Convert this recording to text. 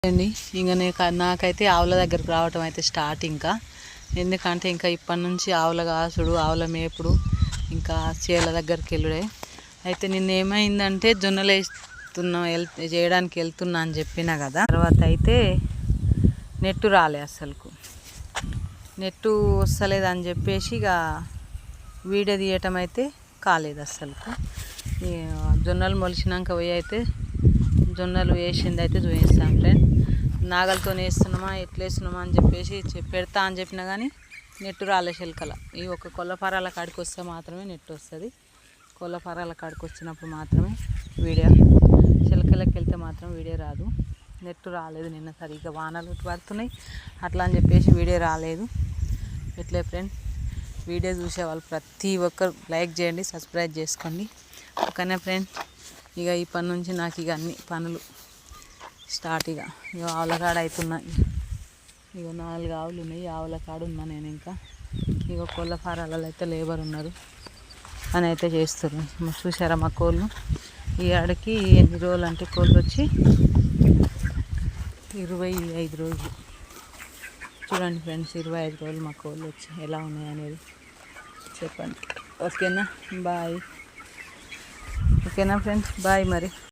అండి ఇంకా నాకైతే ఆవుల దగ్గరకు రావటం అయితే స్టార్ట్ ఎందుకంటే ఇంకా ఇప్పటి నుంచి ఆవుల కాసుడు ఆవుల మేపుడు ఇంకా చేల దగ్గరికి వెళ్ళుడే అయితే నిన్న ఏమైందంటే జొన్నలు చేయడానికి వెళ్తున్నా అని చెప్పినా కదా. తర్వాత అయితే నెట్టు రాలే, అసలుకు నెట్టు వస్తలేదు అని చెప్పేసి ఇక వీడియో తీయటం అయితే కాలేదు. అసలుకు జొన్నలు మొలిచినాక పోయి అయితే జొన్నలు వేసింది అయితే చూపిస్తాను ఫ్రెండ్. నాగలతో వేస్తున్నామా ఎట్లా వేస్తున్నామా అని చెప్పేసి పెడతా అని చెప్పినా కానీ నెట్టు రాలే చిలకల. ఈ ఒక కొల్లపారాల కాడికి వస్తే మాత్రమే నెట్టు వస్తుంది. కొల్లపారాల కాడికి వచ్చినప్పుడు మాత్రమే వీడియో, చిలకలకి వెళ్తే మాత్రం వీడియో రాదు. నెట్టు రాలేదు నిన్న, సరిగ్గా వానలు పడుతున్నాయి అట్లా అని చెప్పేసి వీడియో రాలేదు. ఎట్లే ఫ్రెండ్, వీడియో చూసేవాళ్ళు ప్రతి ఒక్కరు లైక్ చేయండి, సబ్స్క్రైబ్ చేసుకోండి. ఓకేనా ఫ్రెండ్. ఇక ఈ పని నుంచి నాకు ఇక అన్ని పనులు స్టార్ట్. ఇక ఆవుల కాడ అవుతున్నాయి. ఇక 4 ఆవులు ఉన్నాయి, ఆవుల కాడ ఉన్నా నేను. ఇంకా ఇక కోళ్ళ ఫారాలలో అయితే లేబర్ ఉన్నారు, అని అయితే చేస్తున్నారు. చూసారా మా కోళ్ళు ఈ ఆడికి ఎన్ని రోజులు అంటే కోళ్ళు వచ్చి 25 రోజులు. చూడండి ఫ్రెండ్స్, 25 రోజులు మా కోళ్ళు వచ్చి ఎలా ఉన్నాయి అనేది చెప్పండి. ఓకేనా, బాయ్. ఓకేనా ఫ్రెండ్స్, బాయ్ మరి.